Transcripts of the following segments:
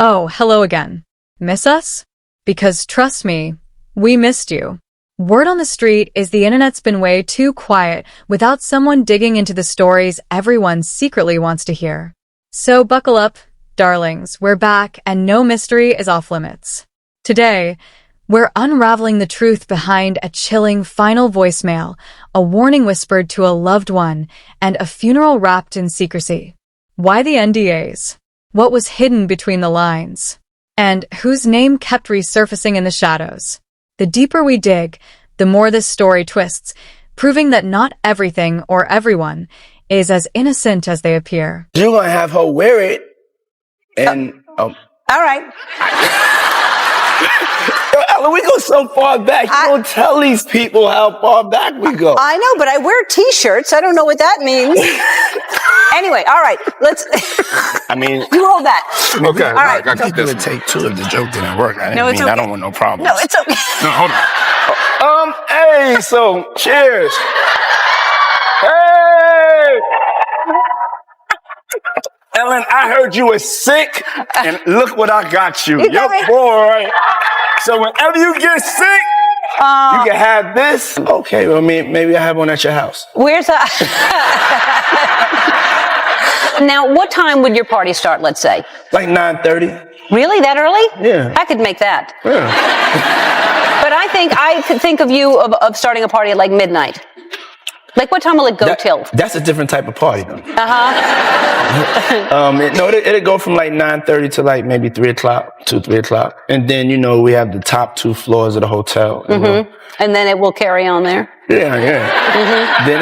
Oh, hello again. Miss us? Because trust me, we missed you. Word on the street is the internet's been way too quiet without someone digging into the stories everyone secretly wants to hear. So buckle up, darlings, we're back and no mystery is off limits. Today, we're unraveling the truth behind a chilling final voicemail, a warning whispered to a loved one, and a funeral wrapped in secrecy. Why the NDAs? What was hidden between the lines? And whose name kept resurfacing in the shadows? The deeper we dig, the more this story twists, proving that not everything or everyone is as innocent as they appear. You're gonna have her wear it, and All right. Yo, Ella, we go so far back. You don't tell these people how far back we go. I know, but I wear t-shirts. I don't know what that means. Anyway, all right. Let's. I mean, you roll that. Okay, all right. I keep this take two if the joke didn't work. I No, it's okay. I don't want no problems. No, it's okay. No, hold on. Hey, so cheers. Hey. Ellen, I heard you were sick, and look what I got you. Your boy. So whenever you get sick, you can have this. Okay, well, maybe I have one at your house. Where's that? Now, what time would your party start, let's say? Like 9:30. Really? That early? Yeah. I could make that. Yeah. But I could think of you of starting a party at like midnight. Like, what time will it go till? That's a different type of party, though. Uh-huh. It'll go from like 9:30 to like maybe 3 o'clock, 3 o'clock. And then, we have the top 2 floors of the hotel. And then it will carry on there? Yeah. Then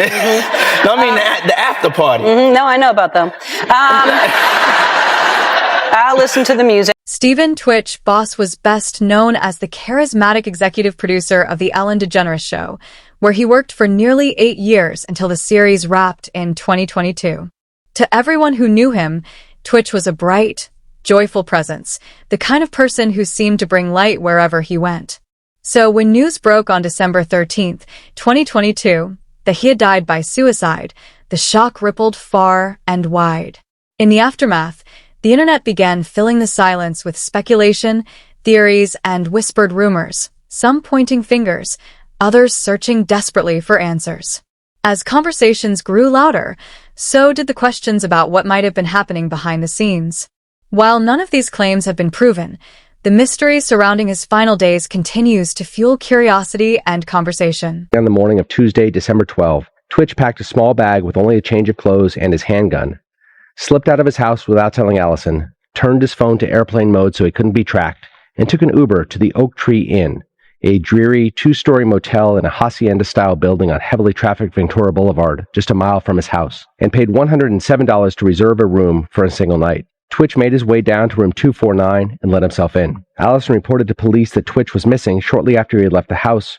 No, I mean the after party. No, I know about them. I'll listen to the music. Stephen Twitch Boss was best known as the charismatic executive producer of The Ellen DeGeneres Show, where he worked for nearly 8 years until the series wrapped in 2022. To everyone who knew him, Twitch was a bright, joyful presence, the kind of person who seemed to bring light wherever he went. So when news broke on December 13th, 2022, that he had died by suicide, the shock rippled far and wide. In the aftermath, the internet began filling the silence with speculation, theories, and whispered rumors, some pointing fingers, others searching desperately for answers. As conversations grew louder, so did the questions about what might have been happening behind the scenes. While none of these claims have been proven, the mystery surrounding his final days continues to fuel curiosity and conversation. On the morning of Tuesday, December 12, Twitch packed a small bag with only a change of clothes and his handgun, slipped out of his house without telling Allison, turned his phone to airplane mode so he couldn't be tracked, and took an Uber to the Oak Tree Inn, a dreary 2-story motel in a hacienda-style building on heavily trafficked Ventura Boulevard, just a mile from his house, and paid $107 to reserve a room for a single night. Twitch made his way down to room 249 and let himself in. Allison reported to police that Twitch was missing shortly after he had left the house,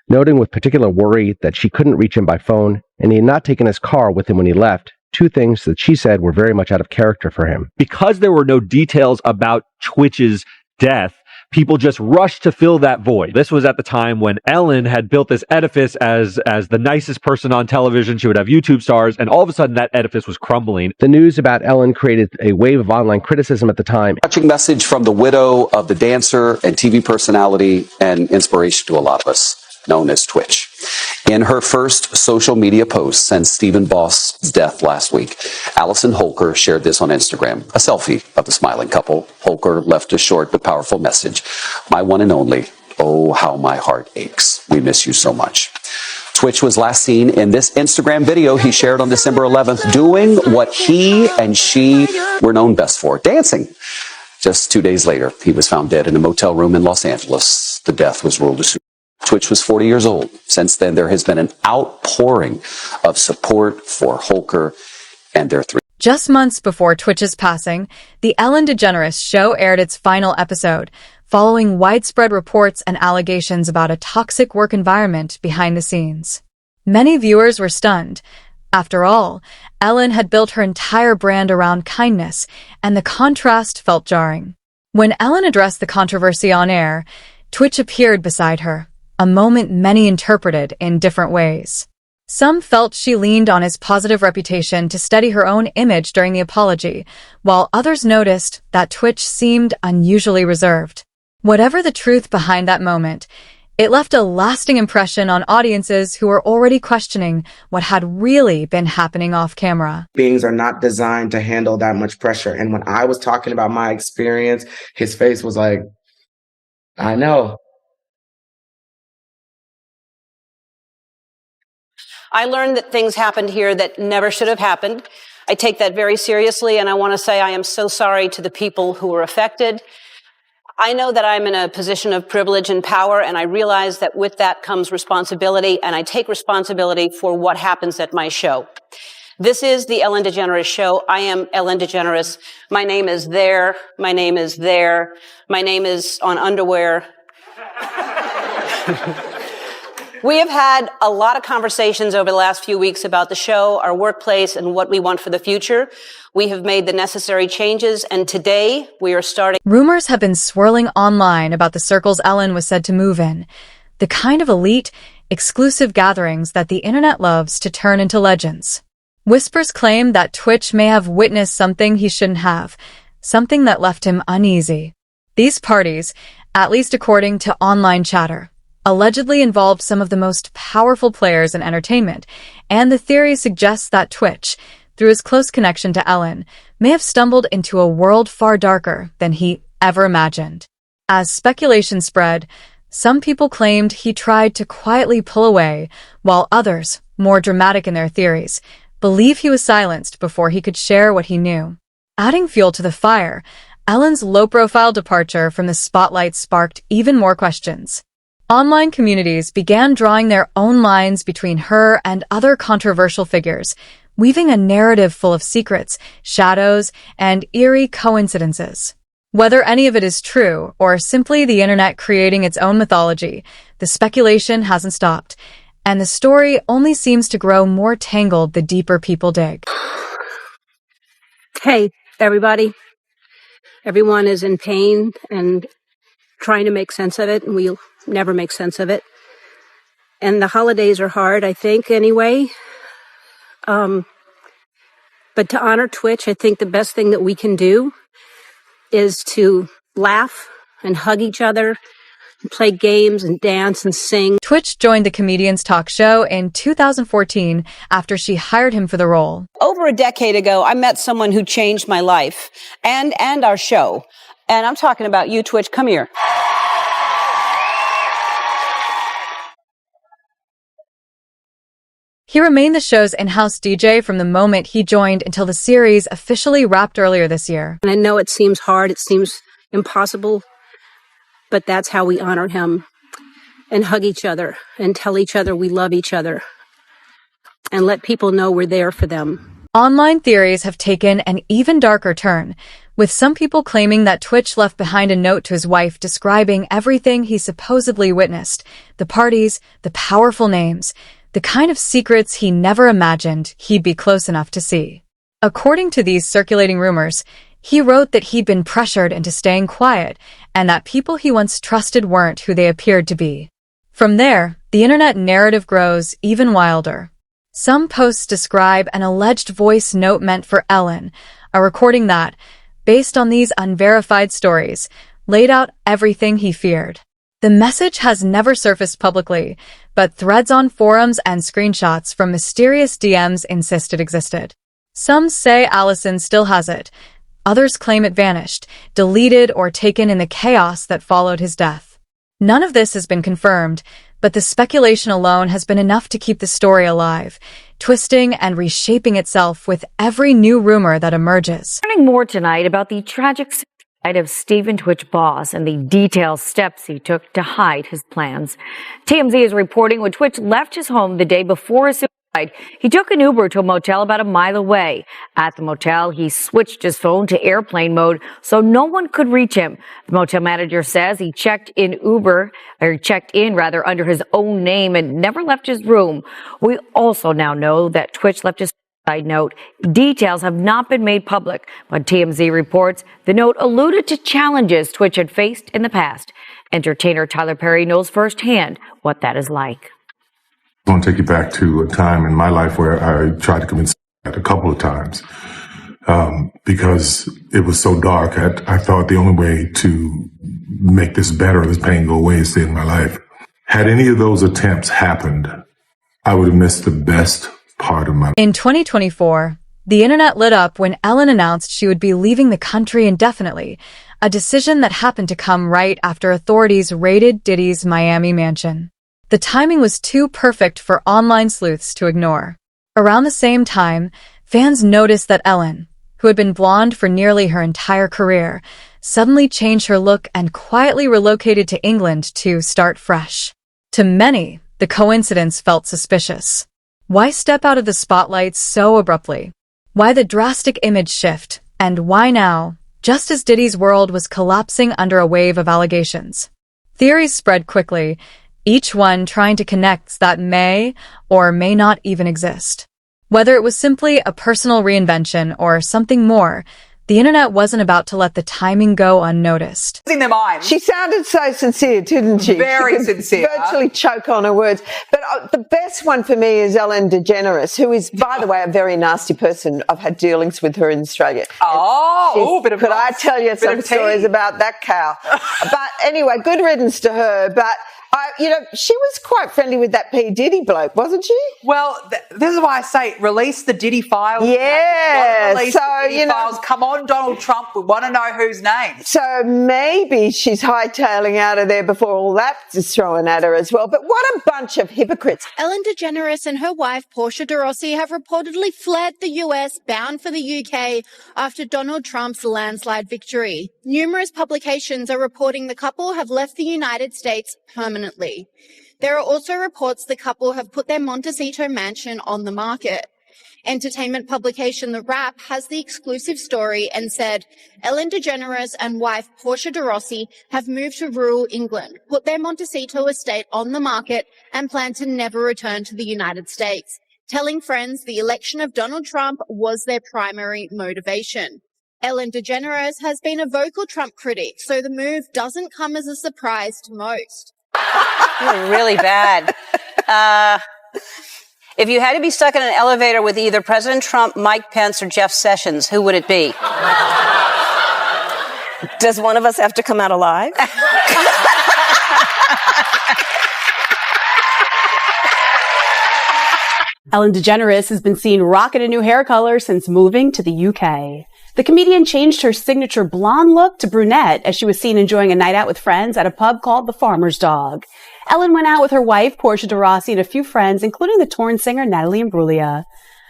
noting with particular worry that she couldn't reach him by phone, and he had not taken his car with him when he left, 2 things that she said were very much out of character for him. Because there were no details about Twitch's death, people just rushed to fill that void. This was at the time when Ellen had built this edifice as the nicest person on television. She would have YouTube stars, and all of a sudden that edifice was crumbling. The news about Ellen created a wave of online criticism at the time. Touching message from the widow of the dancer and TV personality and inspiration to a lot of us, known as Twitch. In her first social media post since Stephen Boss' death last week, Allison Holker shared this on Instagram, a selfie of the smiling couple. Holker left a short but powerful message. My one and only, oh, how my heart aches. We miss you so much. Twitch was last seen in this Instagram video he shared on December 11th, doing what he and she were known best for, dancing. Just 2 days later, he was found dead in a motel room in Los Angeles. The death was ruled a suicide. Twitch was 40 years old. Since then, there has been an outpouring of support for Holker and their 3. Just months before Twitch's passing, The Ellen DeGeneres Show aired its final episode, following widespread reports and allegations about a toxic work environment behind the scenes. Many viewers were stunned. After all, Ellen had built her entire brand around kindness, and the contrast felt jarring. When Ellen addressed the controversy on air, Twitch appeared beside her, a moment many interpreted in different ways. Some felt she leaned on his positive reputation to steady her own image during the apology, while others noticed that Twitch seemed unusually reserved. Whatever the truth behind that moment, it left a lasting impression on audiences who were already questioning what had really been happening off camera. Beings are not designed to handle that much pressure. And when I was talking about my experience, his face was like, I know. I learned that things happened here that never should have happened. I take that very seriously, and I want to say I am so sorry to the people who were affected. I know that I'm in a position of privilege and power, and I realize that with that comes responsibility, and I take responsibility for what happens at my show. This is the Ellen DeGeneres Show. I am Ellen DeGeneres. My name is there. My name is there. My name is on underwear. We have had a lot of conversations over the last few weeks about the show, our workplace, and what we want for the future. We have made the necessary changes, and today we are starting. Rumors have been swirling online about the circles Ellen was said to move in, the kind of elite, exclusive gatherings that the internet loves to turn into legends. Whispers claim that Twitch may have witnessed something he shouldn't have, something that left him uneasy. These parties, at least according to online chatter, allegedly involved some of the most powerful players in entertainment, and the theory suggests that Twitch, through his close connection to Ellen, may have stumbled into a world far darker than he ever imagined. As speculation spread, some people claimed he tried to quietly pull away, while others, more dramatic in their theories, believe he was silenced before he could share what he knew. Adding fuel to the fire, Ellen's low-profile departure from the spotlight sparked even more questions. Online communities began drawing their own lines between her and other controversial figures, weaving a narrative full of secrets, shadows, and eerie coincidences. Whether any of it is true, or simply the internet creating its own mythology, the speculation hasn't stopped, and the story only seems to grow more tangled the deeper people dig. Hey, everybody. Everyone is in pain and trying to make sense of it, and we'll never make sense of it. And the holidays are hard, I think, anyway. But to honor Twitch, I think the best thing that we can do is to laugh and hug each other, and play games and dance and sing. Twitch joined the comedian's talk show in 2014 after she hired him for the role. Over a decade ago, I met someone who changed my life and our show. And I'm talking about you, Twitch. Come here. He remained the show's in-house DJ from the moment he joined until the series officially wrapped earlier this year. And I know it seems hard, it seems impossible, but that's how we honor him and hug each other and tell each other we love each other and let people know we're there for them. Online theories have taken an even darker turn, with some people claiming that Twitch left behind a note to his wife describing everything he supposedly witnessed, the parties, the powerful names, the kind of secrets he never imagined he'd be close enough to see. According to these circulating rumors, he wrote that he'd been pressured into staying quiet and that people he once trusted weren't who they appeared to be. From there, the internet narrative grows even wilder. Some posts describe an alleged voice note meant for Ellen, a recording that, based on these unverified stories, laid out everything he feared. The message has never surfaced publicly, but threads on forums and screenshots from mysterious DMs insist it existed. Some say Allison still has it. Others claim it vanished, deleted, or taken in the chaos that followed his death. None of this has been confirmed, but the speculation alone has been enough to keep the story alive, twisting and reshaping itself with every new rumor that emerges. Learning more tonight about the tragic suicide of Stephen Twitch Boss and the detailed steps he took to hide his plans. TMZ is reporting when Twitch left his home the day before his suicide, he took an Uber to a motel about a mile away. At the motel, he switched his phone to airplane mode so no one could reach him. The motel manager says he checked in under his own name and never left his room. We also now know that Twitch left his side note. Details have not been made public, but TMZ reports the note alluded to challenges Twitch had faced in the past. Entertainer Tyler Perry knows firsthand what that is like. I want to take you back to a time in my life where I tried to commit suicide a couple of times because it was so dark. I thought the only way to make this better, this pain go away, is to end my life. Had any of those attempts happened, I would have missed the best part of my life. In 2024, the internet lit up when Ellen announced she would be leaving the country indefinitely, a decision that happened to come right after authorities raided Diddy's Miami mansion. The timing was too perfect for online sleuths to ignore. Around the same time, fans noticed that Ellen, who had been blonde for nearly her entire career, suddenly changed her look and quietly relocated to England to start fresh. To many, the coincidence felt suspicious. Why step out of the spotlight so abruptly? Why the drastic image shift? And why now, just as Diddy's world was collapsing under a wave of allegations? Theories spread quickly, each one trying to connect that may or may not even exist. Whether it was simply a personal reinvention or something more, the internet wasn't about to let the timing go unnoticed. In their minds. She sounded so sincere, didn't she? Very she could sincere. Virtually choke on her words. But the best one for me is Ellen DeGeneres, who is, by the way, a very nasty person. I've had dealings with her in Australia. Bit of could I tell you some stories about that cow? But anyway, good riddance to her. But she was quite friendly with that P. Diddy bloke, wasn't she? Well, this is why I say release the Diddy files. Yeah. Release the Diddy files. Come on, Donald Trump. We want to know whose name. So maybe she's hightailing out of there before all that is thrown at her as well. But what a bunch of hypocrites. Ellen DeGeneres and her wife, Portia de Rossi, have reportedly fled the US, bound for the UK, after Donald Trump's landslide victory. Numerous publications are reporting the couple have left the United States permanently. There are also reports the couple have put their Montecito mansion on the market. Entertainment publication The Wrap has the exclusive story and said, Ellen DeGeneres and wife Portia de Rossi have moved to rural England, put their Montecito estate on the market, and plan to never return to the United States, telling friends the election of Donald Trump was their primary motivation. Ellen DeGeneres has been a vocal Trump critic, so the move doesn't come as a surprise to most. You're really bad. If you had to be stuck in an elevator with either President Trump, Mike Pence, or Jeff Sessions, who would it be? Does one of us have to come out alive? Ellen DeGeneres has been seen rocking a new hair color since moving to the UK. The comedian changed her signature blonde look to brunette as she was seen enjoying a night out with friends at a pub called The Farmer's Dog. Ellen went out with her wife, Portia de Rossi, and a few friends, including the Torn singer Natalie Imbruglia.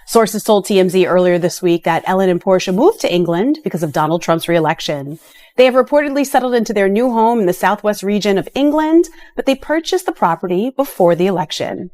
Sources told TMZ earlier this week that Ellen and Portia moved to England because of Donald Trump's re-election. They have reportedly settled into their new home in the southwest region of England, but they purchased the property before the election.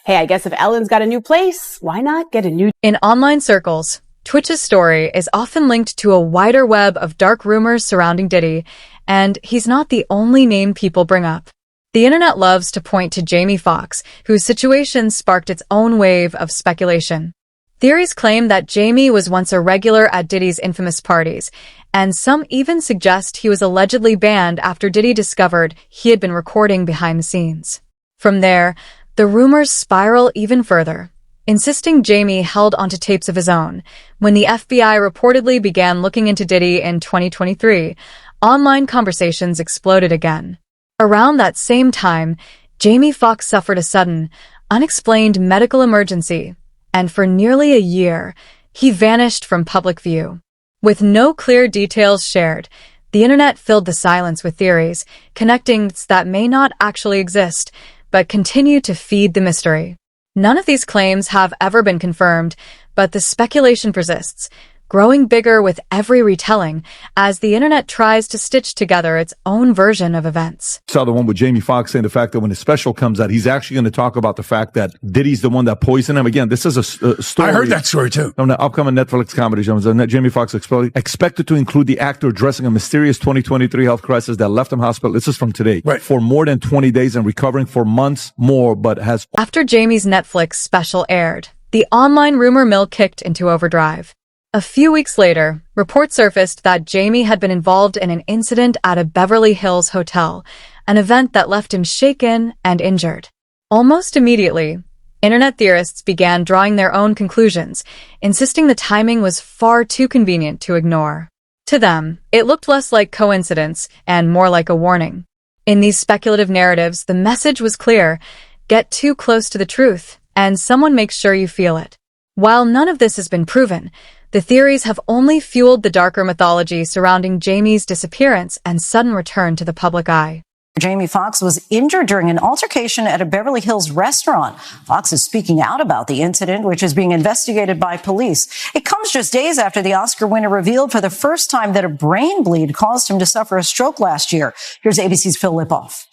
Hey, I guess if Ellen's got a new place, why not get a new... In online circles, Twitch's story is often linked to a wider web of dark rumors surrounding Diddy, and he's not the only name people bring up. The internet loves to point to Jamie Foxx, whose situation sparked its own wave of speculation. Theories claim that Jamie was once a regular at Diddy's infamous parties, and some even suggest he was allegedly banned after Diddy discovered he had been recording behind the scenes. From there, the rumors spiral even further, insisting Jamie held onto tapes of his own. When the FBI reportedly began looking into Diddy in 2023, online conversations exploded again. Around that same time, Jamie Foxx suffered a sudden, unexplained medical emergency, and for nearly a year, he vanished from public view. With no clear details shared, the internet filled the silence with theories, connecting that may not actually exist, but continue to feed the mystery. None of these claims have ever been confirmed, but the speculation persists, growing bigger with every retelling as the internet tries to stitch together its own version of events. Saw the one with Jamie Foxx saying the fact that when his special comes out, he's actually going to talk about the fact that Diddy's the one that poisoned him. Again, this is a story. I heard that story too. On the upcoming Netflix comedy show, Jamie Foxx expected to include the actor addressing a mysterious 2023 health crisis that left him hospital. This is from today. Right. For more than 20 days and recovering for months more, but has... After Jamie's Netflix special aired, the online rumor mill kicked into overdrive. A few weeks later, reports surfaced that Jamie had been involved in an incident at a Beverly Hills hotel, an event that left him shaken and injured. Almost immediately, Internet theorists began drawing their own conclusions, insisting the timing was far too convenient to ignore. To them, it looked less like coincidence and more like a warning. In these speculative narratives, the message was clear: get too close to the truth, and someone makes sure you feel it. While none of this has been proven, the theories have only fueled the darker mythology surrounding Jamie's disappearance and sudden return to the public eye. Jamie Foxx was injured during an altercation at a Beverly Hills restaurant. Foxx is speaking out about the incident, which is being investigated by police. It comes just days after the Oscar winner revealed for the first time that a brain bleed caused him to suffer a stroke last year. Here's ABC's Phil Lipoff.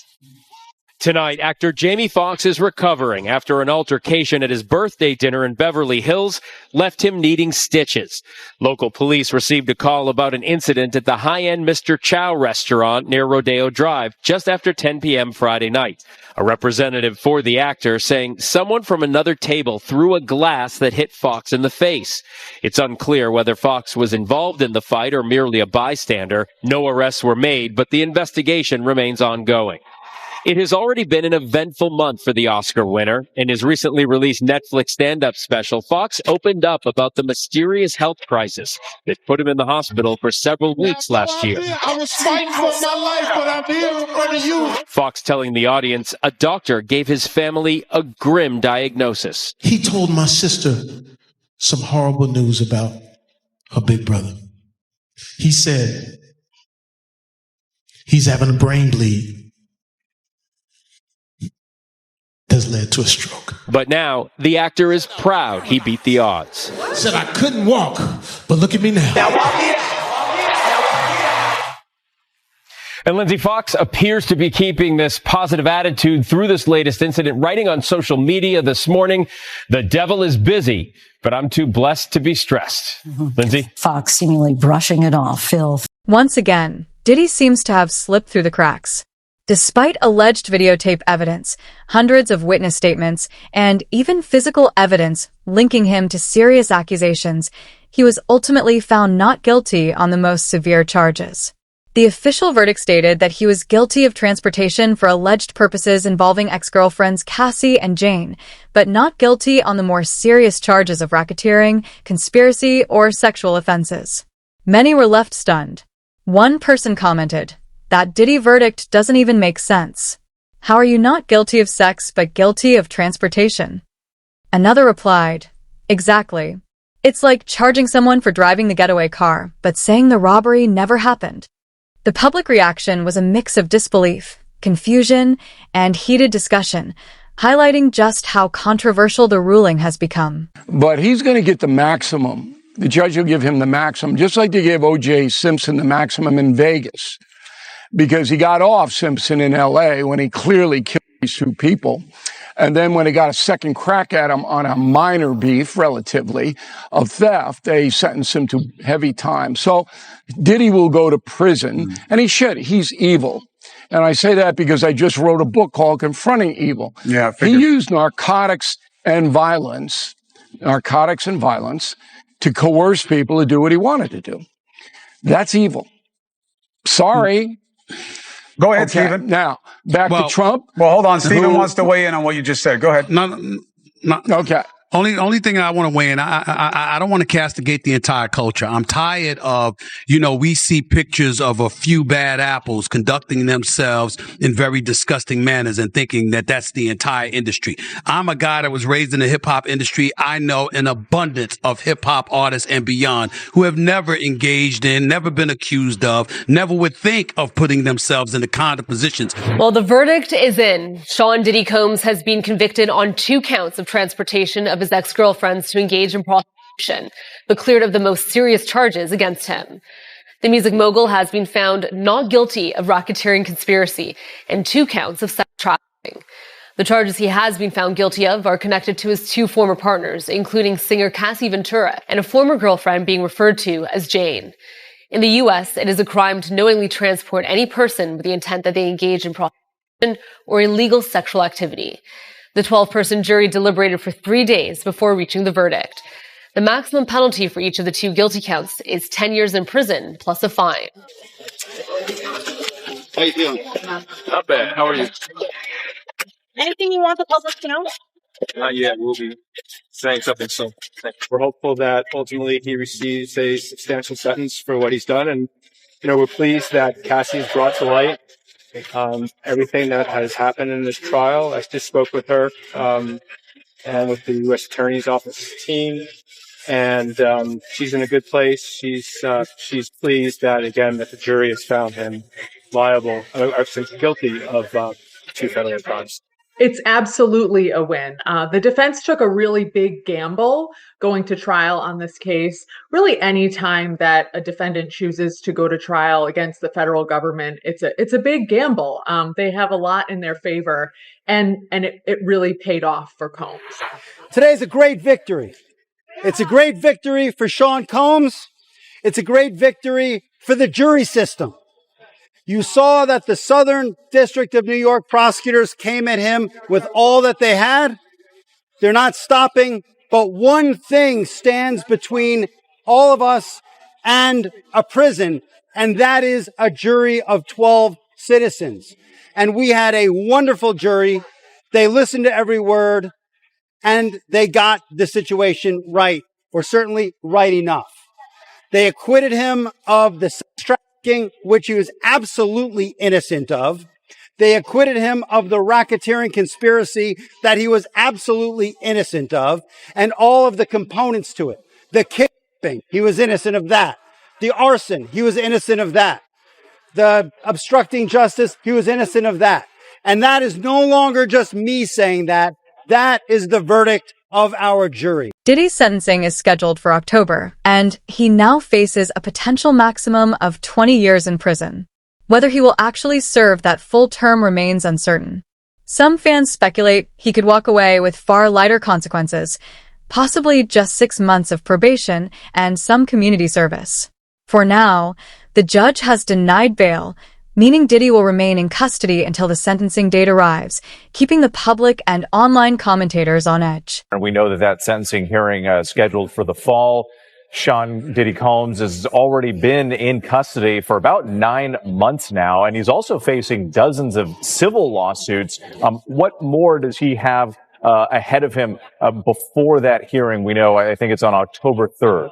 Tonight, actor Jamie Foxx is recovering after an altercation at his birthday dinner in Beverly Hills left him needing stitches. Local police received a call about an incident at the high-end Mr. Chow restaurant near Rodeo Drive just after 10 p.m. Friday night. A representative for the actor saying someone from another table threw a glass that hit Foxx in the face. It's unclear whether Foxx was involved in the fight or merely a bystander. No arrests were made, but the investigation remains ongoing. It has already been an eventful month for the Oscar winner. In his recently released Netflix stand-up special, Foxx opened up about the mysterious health crisis that put him in the hospital for several weeks last year. I was fighting for my life, but I'm here in front of you. Foxx telling the audience a doctor gave his family a grim diagnosis. He told my sister some horrible news about her big brother. He said he's having a brain bleed has led to a stroke. But now, the actor is proud he beat the odds. Said I couldn't walk, but look at me now. And Lindsay, Foxx appears to be keeping this positive attitude through this latest incident, writing on social media this morning, "The devil is busy, but I'm too blessed to be stressed." Lindsay? Foxx seemingly brushing it off. Phil. Once again, Diddy seems to have slipped through the cracks. Despite alleged videotape evidence, hundreds of witness statements, and even physical evidence linking him to serious accusations, he was ultimately found not guilty on the most severe charges. The official verdict stated that he was guilty of transportation for alleged purposes involving ex-girlfriends Cassie and Jane, but not guilty on the more serious charges of racketeering, conspiracy, or sexual offenses. Many were left stunned. One person commented, "That Diddy verdict doesn't even make sense. How are you not guilty of sex but guilty of transportation?" Another replied, "Exactly. It's like charging someone for driving the getaway car, but saying the robbery never happened." The public reaction was a mix of disbelief, confusion, and heated discussion, highlighting just how controversial the ruling has become. But he's going to get the maximum. The judge will give him the maximum, just like they gave O.J. Simpson the maximum in Vegas, because he got off Simpson in L.A. when he clearly killed these two people. And then when they got a second crack at him on a minor beef, relatively, of theft, they sentenced him to heavy time. So Diddy will go to prison, and he should. He's evil. And I say that because I just wrote a book called Confronting Evil. Yeah, he used narcotics and violence to coerce people to do what he wanted to do. That's evil. Sorry. Go ahead, Okay, Stephen. Now, back to Trump. Well, hold on. Stephen wants to weigh in on what you just said. Go ahead. Okay. Only thing I want to weigh in, I don't want to castigate the entire culture. I'm tired of, we see pictures of a few bad apples conducting themselves in very disgusting manners and thinking that that's the entire industry. I'm a guy that was raised in the hip hop industry. I know an abundance of hip hop artists and beyond who have never engaged in, never been accused of, never would think of putting themselves in the kind of positions. Well, the verdict is in. Sean Diddy Combs has been convicted on 2 counts of transportation of his ex-girlfriends to engage in prostitution, but cleared of the most serious charges against him. The music mogul has been found not guilty of racketeering conspiracy and 2 counts of sex trafficking. The charges he has been found guilty of are connected to his 2 former partners, including singer Cassie Ventura and a former girlfriend being referred to as Jane. In the U.S., it is a crime to knowingly transport any person with the intent that they engage in prostitution or illegal sexual activity. The 12-person jury deliberated for 3 days before reaching the verdict. The maximum penalty for each of the 2 guilty counts is 10 years in prison plus a fine. How you doing? Not bad. How are you? Anything you want the public to know? Not yet. We'll be saying something soon. We're hopeful that ultimately he receives a substantial sentence for what he's done. And, we're pleased that Cassie's brought to light everything that has happened in this trial. I just spoke with her and with the U.S. Attorney's Office team. And she's in a good place. She's pleased that, again, that the jury has found him liable, guilty of 2 federal crimes. It's absolutely a win. The defense took a really big gamble going to trial on this case. Really, any time that a defendant chooses to go to trial against the federal government, it's a big gamble. They have a lot in their favor, and it really paid off for Combs. Today's a great victory. It's a great victory for Sean Combs. It's a great victory for the jury system. You saw that the Southern District of New York prosecutors came at him with all that they had. They're not stopping, but one thing stands between all of us and a prison, and that is a jury of 12 citizens. And we had a wonderful jury. They listened to every word, and they got the situation right, or certainly right enough. They acquitted him of the sex trafficking, which he was absolutely innocent of. They acquitted him of the racketeering conspiracy that he was absolutely innocent of, and all of the components to it. The kidnapping, he was innocent of that. The arson, he was innocent of that. The obstructing justice, he was innocent of that. And that is no longer just me saying that. That is the verdict of our jury. Diddy's sentencing is scheduled for October, and he now faces a potential maximum of 20 years in prison. Whether he will actually serve that full term remains uncertain. Some fans speculate he could walk away with far lighter consequences, possibly just 6 months of probation and some community service. For now, the judge has denied bail, meaning Diddy will remain in custody until the sentencing date arrives, keeping the public and online commentators on edge. We know that sentencing hearing scheduled for the fall. Sean Diddy Combs has already been in custody for about 9 months now, and he's also facing dozens of civil lawsuits. What more does he have ahead of him before that hearing? We know, I think it's on October 3rd.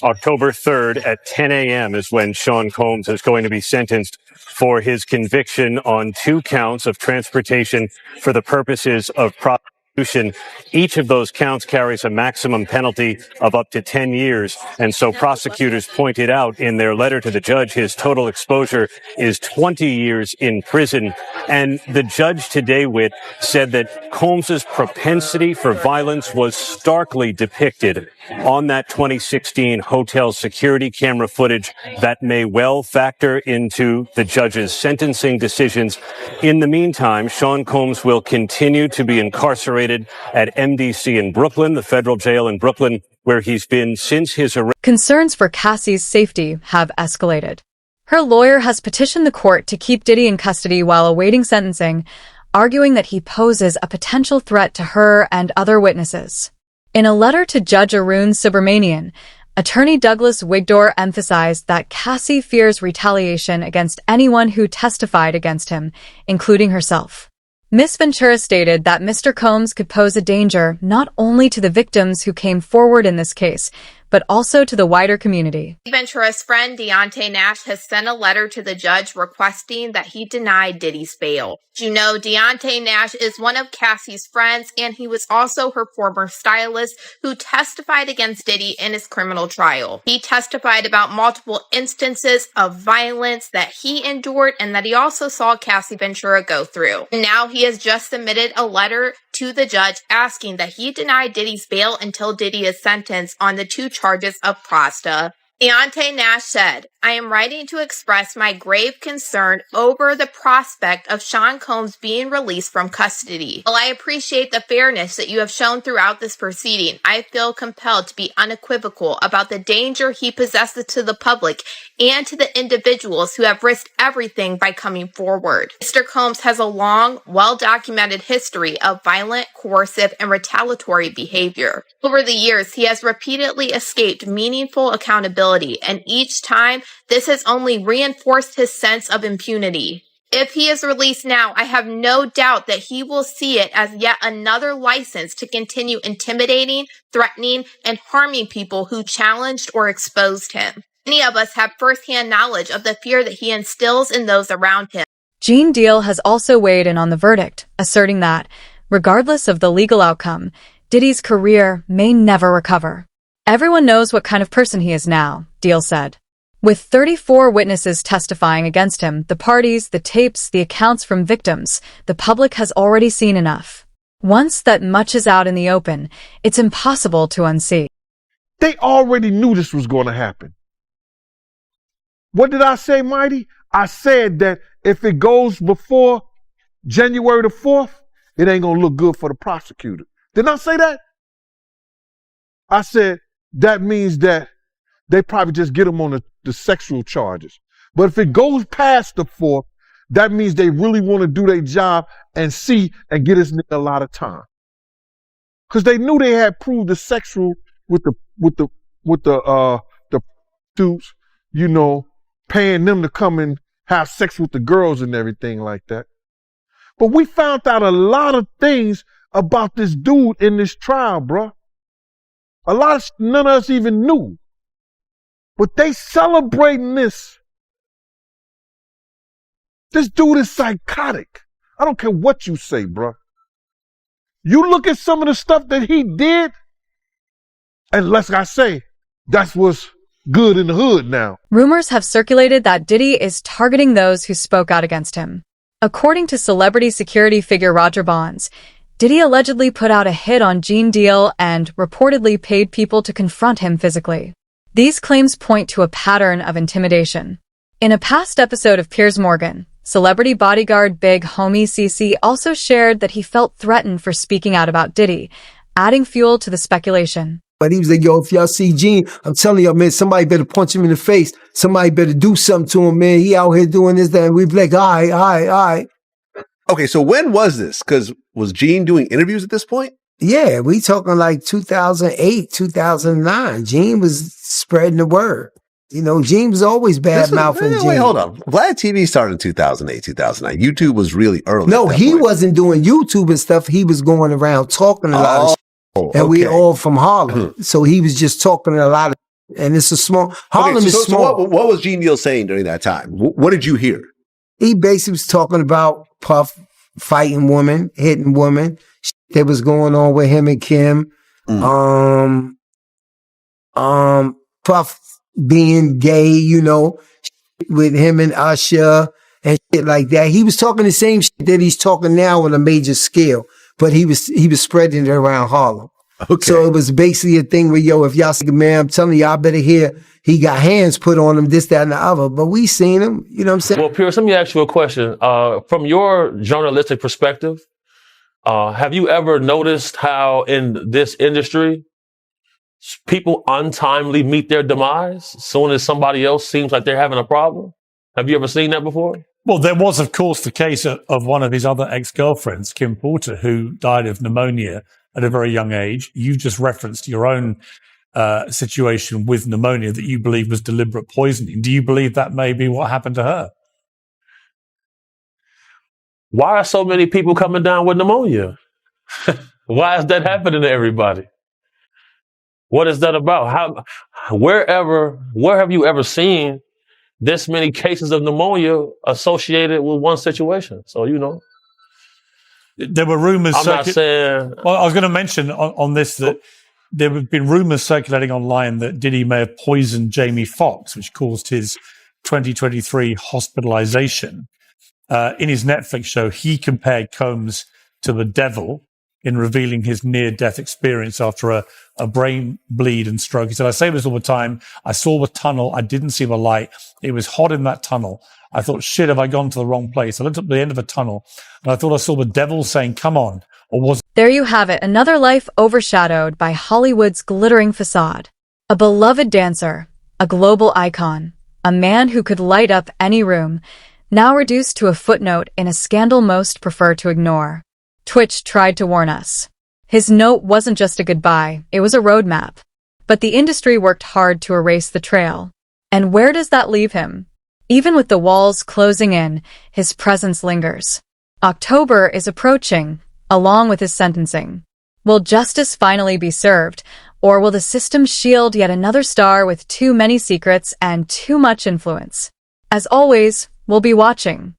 October 3rd at 10 a.m. is when Sean Combs is going to be sentenced for his conviction on 2 counts of transportation for the purposes of prostitution. Each of those counts carries a maximum penalty of up to 10 years. And so prosecutors pointed out in their letter to the judge his total exposure is 20 years in prison. And the judge today, Whit, said that Combs's propensity for violence was starkly depicted on that 2016 hotel security camera footage that may well factor into the judge's sentencing decisions. In the meantime, Sean Combs will continue to be incarcerated at MDC in Brooklyn, the federal jail in Brooklyn, where he's been since his arrest. Concerns for Cassie's safety have escalated. Her lawyer has petitioned the court to keep Diddy in custody while awaiting sentencing, arguing that he poses a potential threat to her and other witnesses. In a letter to Judge Arun Subramanian, attorney Douglas Wigdor emphasized that Cassie fears retaliation against anyone who testified against him, including herself. Ms. Ventura stated that Mr. Combs could pose a danger not only to the victims who came forward in this case, but also to the wider community. Ventura's friend Deontay Nash has sent a letter to the judge requesting that he deny Diddy's bail. You know, Deontay Nash is one of Cassie's friends, and he was also her former stylist who testified against Diddy in his criminal trial. He testified about multiple instances of violence that he endured and that he also saw Cassie Ventura go through. Now he has just submitted a letter to the judge asking that he deny Diddy's bail until Diddy is sentenced on the 2 charges of prosta. Deontay Nash said, "I am writing to express my grave concern over the prospect of Sean Combs being released from custody. While I appreciate the fairness that you have shown throughout this proceeding, I feel compelled to be unequivocal about the danger he possesses to the public and to the individuals who have risked everything by coming forward. Mr. Combs has a long, well-documented history of violent, coercive, and retaliatory behavior. Over the years, he has repeatedly escaped meaningful accountability, and each time, this has only reinforced his sense of impunity. If he is released now, I have no doubt that he will see it as yet another license to continue intimidating, threatening, and harming people who challenged or exposed him. Many of us have firsthand knowledge of the fear that he instills in those around him. Gene Deal has also weighed in on the verdict, asserting that, regardless of the legal outcome, Diddy's career may never recover. Everyone knows what kind of person he is now, Deal said. With 34 witnesses testifying against him, the parties, the tapes, the accounts from victims, the public has already seen enough. Once that much is out in the open, it's impossible to unsee. They already knew this was going to happen. What did I say, Mighty? I said that if it goes before January the 4th, it ain't going to look good for the prosecutor. Didn't I say that? I said that means that they probably just get him on the sexual charges. But if it goes past the 4th, that means they really want to do their job and see and get this nigga a lot of time. Because they knew they had proved the sexual with the dudes, you know, paying them to come and have sex with the girls and everything like that. But we found out a lot of things about this dude in this trial, bruh. A lot of none of us even knew. But they celebrating this. This dude is psychotic. I don't care what you say, bruh. You look at some of the stuff that he did, and like I say, that's what's good in the hood now. Rumors have circulated that Diddy is targeting those who spoke out against him. According to celebrity security figure Roger Bonds, Diddy allegedly put out a hit on Gene Deal and reportedly paid people to confront him physically. These claims point to a pattern of intimidation. In a past episode of Piers Morgan, celebrity bodyguard Big Homie CC also shared that he felt threatened for speaking out about Diddy, adding fuel to the speculation. But he was like, yo, if y'all see Gene, I'm telling y'all, man, somebody better punch him in the face. Somebody better do something to him, man. He out here doing this, that. And we'd be like, all right. Okay, so when was this? Because was Gene doing interviews at this point? Yeah, we talking like 2008, 2009. Gene was spreading the word. You know, Gene was always bad-mouthing Gene. Wait, hold on. Vlad TV started in 2008, 2009. YouTube was really early. No, he wasn't doing YouTube and stuff. He was going around talking a lot of shit. And we all from Harlem. So he was just talking a lot of, and it's a small, Harlem is small. So what was Gene Deal saying during that time? What did you hear? He basically was talking about Puff fighting women, hitting women, shit that was going on with him and Kim. Puff being gay, you know, with him and Usher and shit like that. He was talking the same shit that he's talking now on a major scale, but he was spreading it around Harlem. Okay. So it was basically a thing where, yo, if y'all see, man, I'm telling y'all better hear, he got hands put on him, this, that, and the other. But we seen him, you know what I'm saying? Well, Pierce, let me ask you a question. From your journalistic perspective, have you ever noticed how in this industry, people untimely meet their demise as soon as somebody else seems like they're having a problem? Have you ever seen that before? Well, there was, of course, the case of one of his other ex-girlfriends, Kim Porter, who died of pneumonia at a very young age. You just referenced your own situation with pneumonia that you believe was deliberate poisoning. Do you believe that may be what happened to her? Why are so many people coming down with pneumonia? Why is that happening to everybody? What is that about? Where have you ever seen this many cases of pneumonia associated with one situation? So, you know. There were rumors. I'm not saying. Well, I was going to mention on this that there have been rumors circulating online that Diddy may have poisoned Jamie Foxx, which caused his 2023 hospitalization. In his Netflix show, he compared Combs to the devil in revealing his near-death experience after a brain bleed and stroke. He said, I say this all the time. I saw the tunnel. I didn't see the light. It was hot in that tunnel. I thought, shit, have I gone to the wrong place? I looked up the end of a tunnel and I thought I saw the devil saying, come on. Or was There you have it, another life overshadowed by Hollywood's glittering facade. A beloved dancer, a global icon, a man who could light up any room, now reduced to a footnote in a scandal most prefer to ignore. Twitch tried to warn us. His note wasn't just a goodbye, it was a roadmap. But the industry worked hard to erase the trail. And where does that leave him? Even with the walls closing in, his presence lingers. October is approaching, along with his sentencing. Will justice finally be served, or will the system shield yet another star with too many secrets and too much influence? As always, we'll be watching.